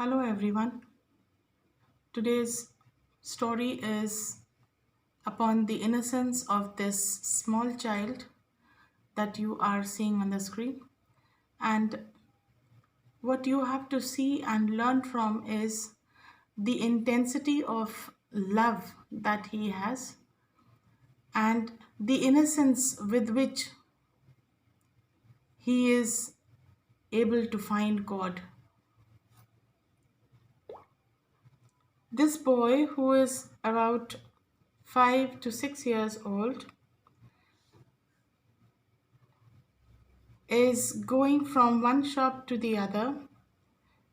Hello everyone. Today's story is upon the innocence of this small child that you are seeing on the screen. And what you have to see and learn from is the intensity of love that he has and the innocence with which he is able to find God. This boy, who is about 5 to 6 years old, is going from one shop to the other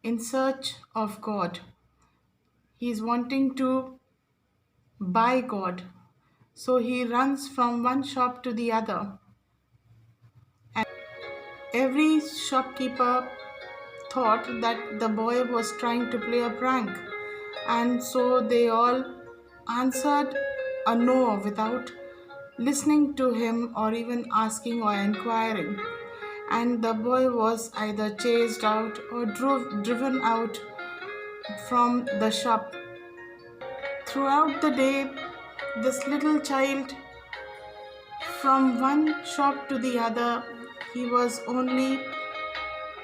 in search of God. He is wanting to buy God. So he runs from one shop to the other. And every shopkeeper thought that the boy was trying to play a prank. And so they all answered a no without listening to him or even asking or inquiring. And the boy was either chased out or driven out from the shop. Throughout the day, this little child, from one shop to the other, he was only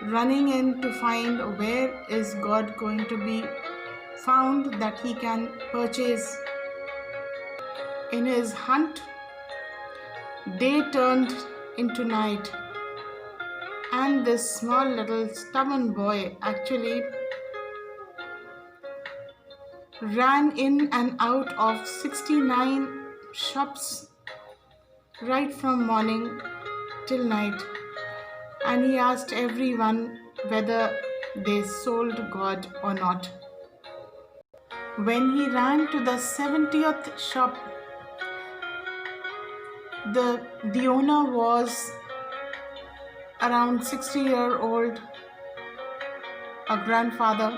running in to find where is God going to be found that he can purchase. In his hunt, day turned into night, and this small little stubborn boy actually ran in and out of 69 shops right from morning till night, and he asked everyone whether they sold God or not. When he ran to the 70th shop, the owner was around 60-year-old, a grandfather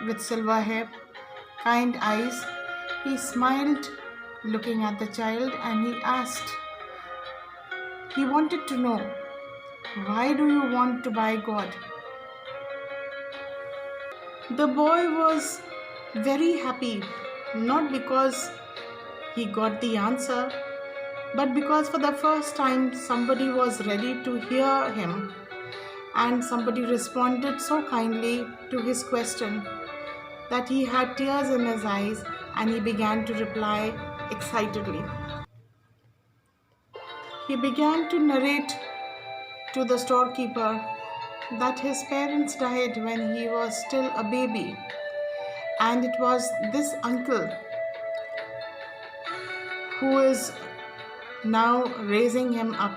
with silver hair, kind eyes. He smiled looking at the child and he asked, he wanted to know, why do you want to buy God? The boy was very happy, not because he got the answer, but because for the first time somebody was ready to hear him and somebody responded so kindly to his question that he had tears in his eyes and he began to reply excitedly. He began to narrate to the storekeeper that his parents died when he was still a baby, and it was this uncle who is now raising him up.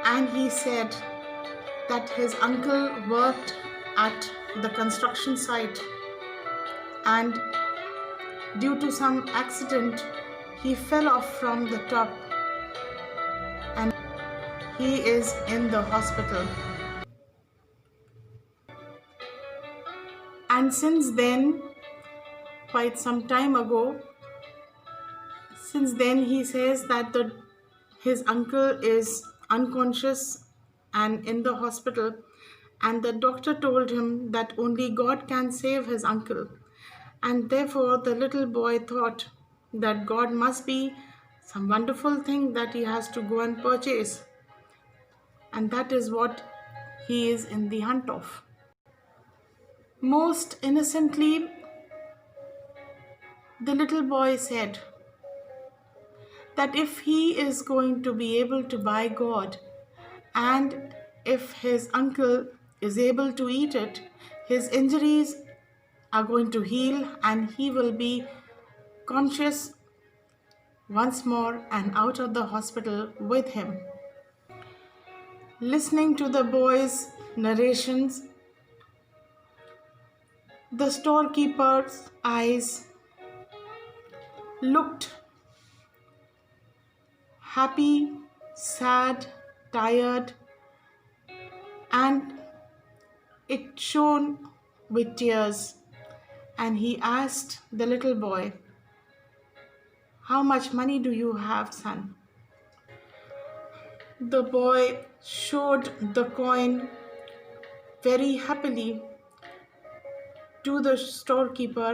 And he said that his uncle worked at the construction site, and due to some accident he fell off from the top and he is in the hospital. And since then, quite some time ago, since then he says that his uncle is unconscious and in the hospital, and the doctor told him that only God can save his uncle. And therefore the little boy thought that God must be some wonderful thing that he has to go and purchase. And that is what he is in the hunt of. Most innocently, the little boy said that if he is going to be able to buy God, and if his uncle is able to eat it, his injuries are going to heal and he will be conscious once more and out of the hospital with him. Listening to the boy's narrations, the storekeeper's eyes looked happy, sad, tired, and it shone with tears. And he asked the little boy, "How much money do you have, son?" The boy showed the coin very happily to the storekeeper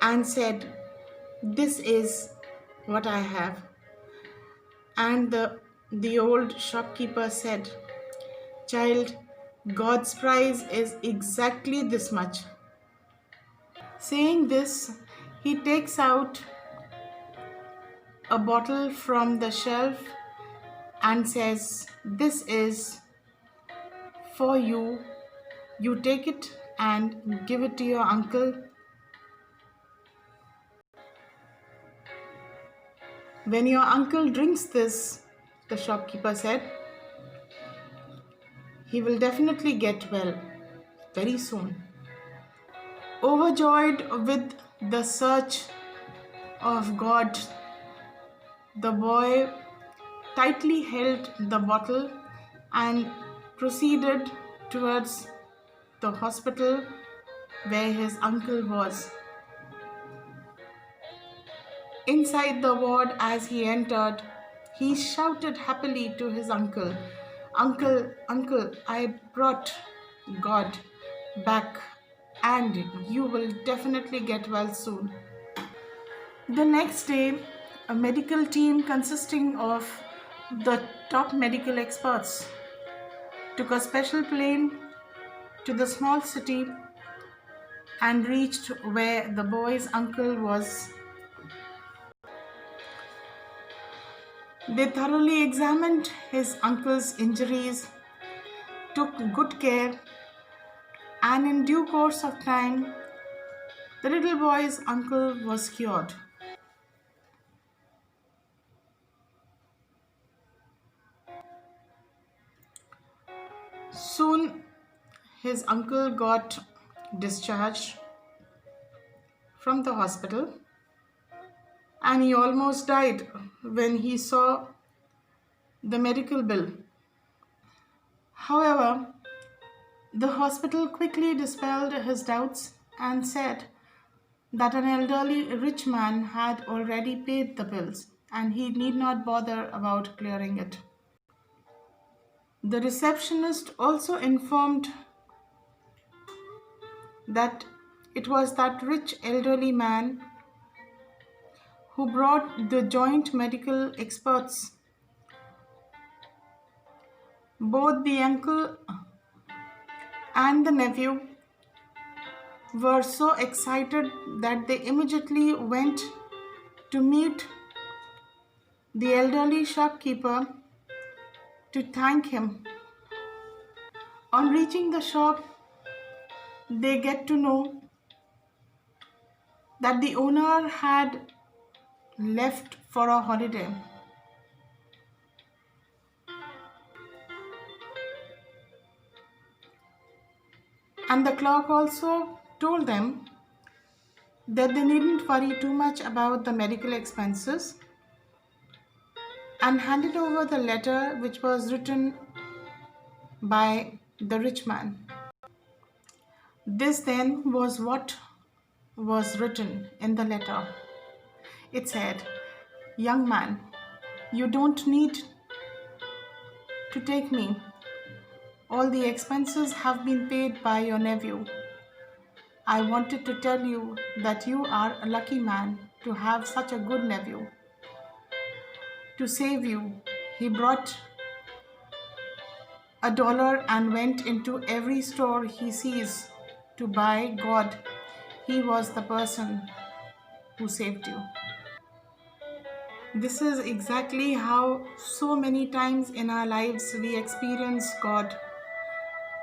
and said, "This is what I have." And the old shopkeeper said, "Child, God's price is exactly this much." Saying this, he takes out a bottle from the shelf and says, "This is for you. You take it and give it to your uncle. When your uncle drinks this," the shopkeeper said, "he will definitely get well very soon." Overjoyed with the search of God, the boy tightly held the bottle and proceeded towards the hospital where his uncle was. Inside the ward, as he entered, he shouted happily to his uncle, "Uncle, uncle, I brought God back and you will definitely get well soon." The next day, a medical team consisting of the top medical experts took a special plane to the small city and reached where the boy's uncle was. They thoroughly examined his uncle's injuries, took good care, and in due course of time, the little boy's uncle was cured. Soon, his uncle got discharged from the hospital and he almost died when he saw the medical bill. However, the hospital quickly dispelled his doubts and said that an elderly rich man had already paid the bills and he need not bother about clearing it. The receptionist also informed that it was that rich elderly man who brought the joint medical experts. Both the uncle and the nephew were so excited that they immediately went to meet the elderly shopkeeper to thank him. On reaching the shop, they get to know that the owner had left for a holiday. And the clerk also told them that they needn't worry too much about the medical expenses and handed over the letter which was written by the rich man. This then was what was written in the letter. It said, "Young man, you don't need to take me. All the expenses have been paid by your nephew. I wanted to tell you that you are a lucky man to have such a good nephew. To save you, he brought $1 and went into every store he sees to buy God. He was the person who saved you." This is exactly how so many times in our lives we experience God,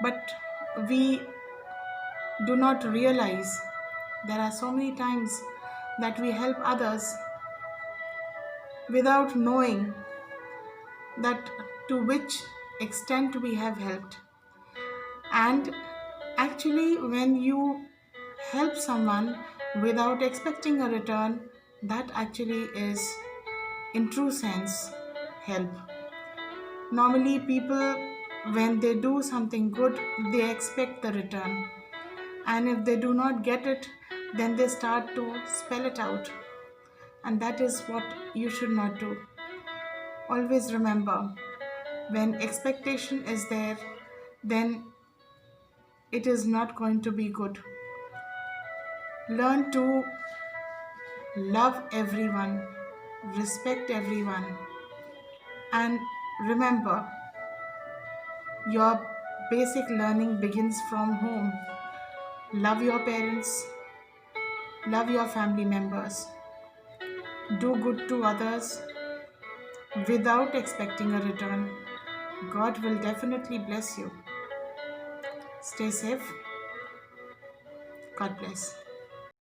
but we do not realize there are so many times that we help others without knowing that to which extent we have helped. And actually, when you help someone without expecting a return, that actually is, in true sense, help. Normally, people, when they do something good, they expect the return. And if they do not get it, then they start to spell it out. And that is what you should not do. Always remember, when expectation is there, then it is not going to be good. Learn to love everyone, respect everyone, and remember your basic learning begins from home. Love your parents, love your family members, do good to others without expecting a return. God will definitely bless you. Stay safe. God bless.